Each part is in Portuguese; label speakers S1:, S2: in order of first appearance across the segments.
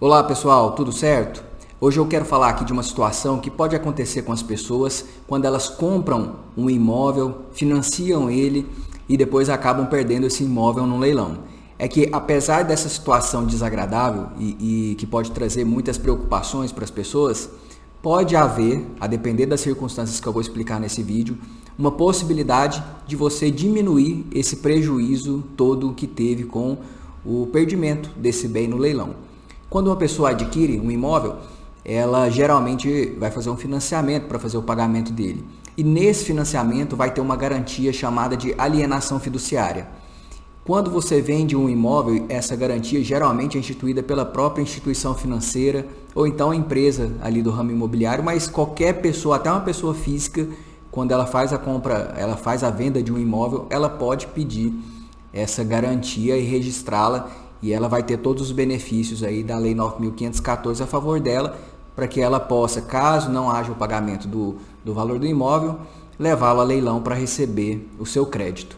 S1: Olá pessoal, tudo certo? Hoje eu quero falar aqui de uma situação que pode acontecer com as pessoas quando elas compram um imóvel, financiam ele e depois acabam perdendo esse imóvel no leilão. É que apesar dessa situação desagradável e que pode trazer muitas preocupações para as pessoas, pode haver, a depender das circunstâncias que eu vou explicar nesse vídeo, uma possibilidade de você diminuir esse prejuízo todo que teve com o perdimento desse bem no leilão. Quando uma pessoa adquire um imóvel, ela geralmente vai fazer um financiamento para fazer o pagamento dele. E nesse financiamento vai ter uma garantia chamada de alienação fiduciária. Quando você vende um imóvel, essa garantia geralmente é instituída pela própria instituição financeira ou então a empresa ali do ramo imobiliário, mas qualquer pessoa, até uma pessoa física, quando ela faz a compra, ela faz a venda de um imóvel, ela pode pedir essa garantia e registrá-la. E ela vai ter todos os benefícios aí da Lei 9.514 a favor dela, para que ela possa, caso não haja o pagamento do valor do imóvel, levá-lo a leilão para receber o seu crédito.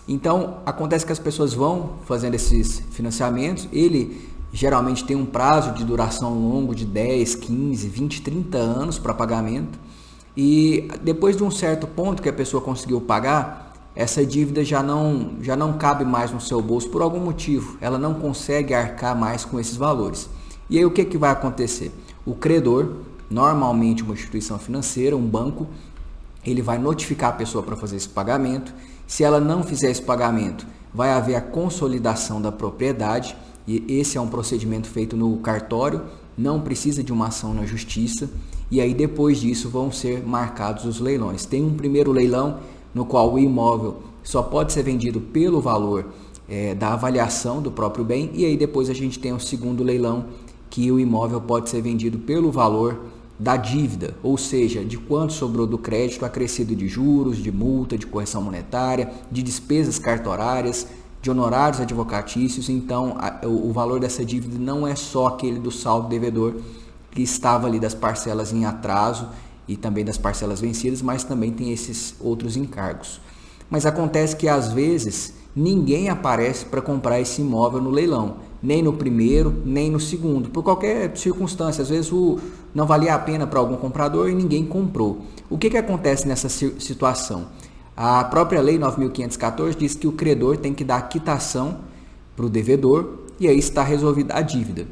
S1: Então, acontece que as pessoas vão fazendo esses financiamentos, ele geralmente tem um prazo de duração longo de 10, 15, 20, 30 anos para pagamento, e depois de um certo ponto que a pessoa conseguiu pagar, essa dívida já não cabe mais no seu bolso por algum motivo, ela não consegue arcar mais com esses valores. E aí o que vai acontecer? O credor, normalmente uma instituição financeira, um banco, ele vai notificar a pessoa para fazer esse pagamento. Se ela não fizer esse pagamento, vai haver a consolidação da propriedade, e esse é um procedimento feito no cartório, não precisa de uma ação na justiça, e aí depois disso vão ser marcados os leilões. Tem um primeiro leilão, no qual o imóvel só pode ser vendido pelo valor da avaliação do próprio bem, e aí depois a gente tem o segundo leilão, que o imóvel pode ser vendido pelo valor da dívida, ou seja, de quanto sobrou do crédito acrescido de juros, de multa, de correção monetária, de despesas cartorárias, de honorários advocatícios. Então o valor dessa dívida não é só aquele do saldo devedor que estava ali das parcelas em atraso e também das parcelas vencidas, mas também tem esses outros encargos. Mas acontece que às vezes ninguém aparece para comprar esse imóvel no leilão, nem no primeiro, nem no segundo, por qualquer circunstância. Às vezes não valia a pena para algum comprador e ninguém comprou. O que acontece nessa situação? A própria Lei 9.514 diz que o credor tem que dar quitação para o devedor e aí está resolvida a dívida.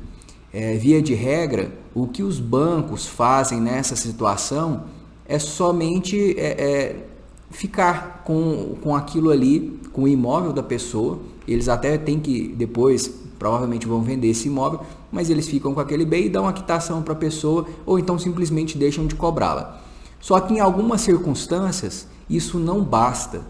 S1: Via de regra, o que os bancos fazem nessa situação é somente ficar com aquilo ali, com o imóvel da pessoa. Eles até têm que depois, provavelmente vão vender esse imóvel, mas eles ficam com aquele bem e dão a quitação para a pessoa, ou então simplesmente deixam de cobrá-la. Só que em algumas circunstâncias isso não basta,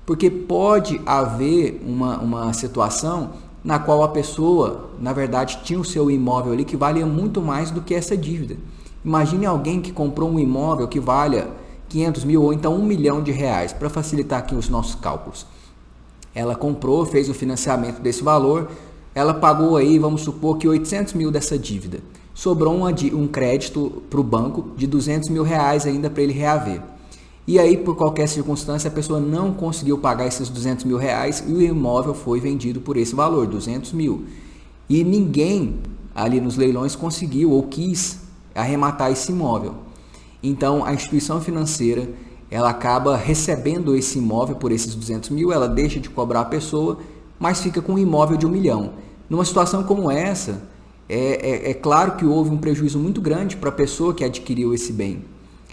S1: porque pode haver uma situação na qual a pessoa, na verdade, tinha o seu imóvel ali que valia muito mais do que essa dívida. Imagine alguém que comprou um imóvel que valha 500 mil ou então 1 milhão de reais, para facilitar aqui os nossos cálculos. Ela comprou, fez o financiamento desse valor, ela pagou aí, vamos supor que 800 mil dessa dívida. Sobrou um crédito para o banco de 200 mil reais ainda para ele reaver. E aí, por qualquer circunstância, a pessoa não conseguiu pagar esses 200 mil reais e o imóvel foi vendido por esse valor, 200 mil. E ninguém ali nos leilões conseguiu ou quis arrematar esse imóvel. Então, a instituição financeira, ela acaba recebendo esse imóvel por esses 200 mil, ela deixa de cobrar a pessoa, mas fica com um imóvel de 1 milhão. Numa situação como essa, é claro que houve um prejuízo muito grande para a pessoa que adquiriu esse bem,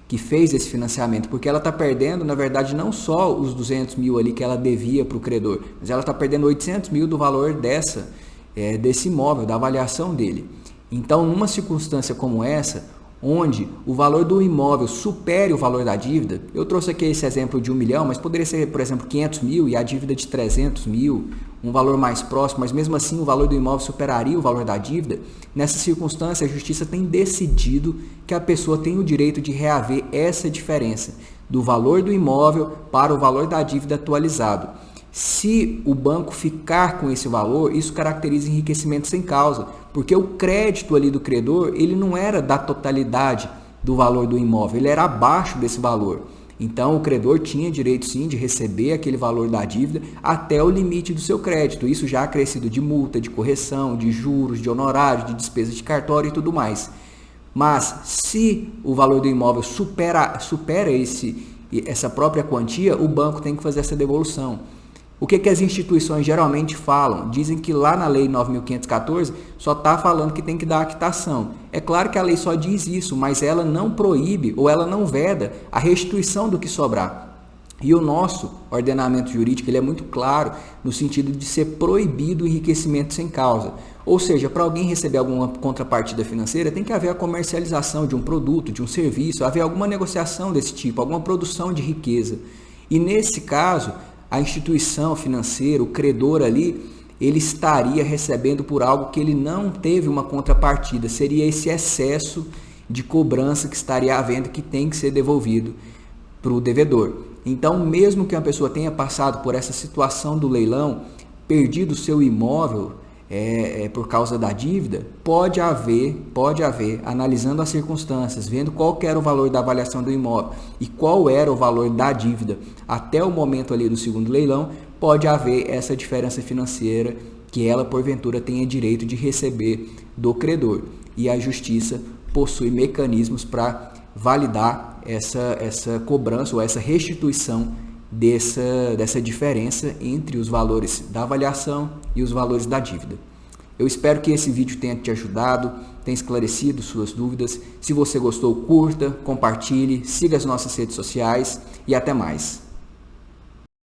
S1: que fez esse financiamento, porque ela está perdendo, na verdade, não só os 200 mil ali que ela devia para o credor, mas ela está perdendo 800 mil do valor desse imóvel, da avaliação dele. Então, numa circunstância como essa, onde o valor do imóvel supere o valor da dívida, eu trouxe aqui esse exemplo de 1 milhão, mas poderia ser, por exemplo, 500 mil e a dívida de 300 mil, um valor mais próximo, mas mesmo assim o valor do imóvel superaria o valor da dívida. Nessa circunstância, a justiça tem decidido que a pessoa tem o direito de reaver essa diferença do valor do imóvel para o valor da dívida atualizado. Se o banco ficar com esse valor, isso caracteriza enriquecimento sem causa, porque o crédito ali do credor, ele não era da totalidade do valor do imóvel, ele era abaixo desse valor. Então, o credor tinha direito sim de receber aquele valor da dívida até o limite do seu crédito. Isso já acrescido de multa, de correção, de juros, de honorários, de despesas de cartório e tudo mais. Mas se o valor do imóvel supera essa própria quantia, o banco tem que fazer essa devolução. O que as instituições geralmente falam? Dizem que lá na Lei 9.514 só está falando que tem que dar a quitação. É claro que a lei só diz isso, mas ela não proíbe ou ela não veda a restituição do que sobrar. E o nosso ordenamento jurídico ele é muito claro no sentido de ser proibido o enriquecimento sem causa. Ou seja, para alguém receber alguma contrapartida financeira, tem que haver a comercialização de um produto, de um serviço, haver alguma negociação desse tipo, alguma produção de riqueza. E nesse caso, a instituição financeira, o credor ali, ele estaria recebendo por algo que ele não teve uma contrapartida. Seria esse excesso de cobrança que estaria havendo que tem que ser devolvido para o devedor. Então, mesmo que uma pessoa tenha passado por essa situação do leilão, perdido o seu imóvel por causa da dívida, pode haver, analisando as circunstâncias, vendo qual era o valor da avaliação do imóvel e qual era o valor da dívida até o momento ali do segundo leilão, pode haver essa diferença financeira que ela, porventura, tenha direito de receber do credor. E a justiça possui mecanismos para validar essa cobrança ou essa restituição dessa diferença entre os valores da avaliação e os valores da dívida. Eu espero que esse vídeo tenha te ajudado, tenha esclarecido suas dúvidas. Se você gostou, curta, compartilhe, siga as nossas redes sociais e até mais.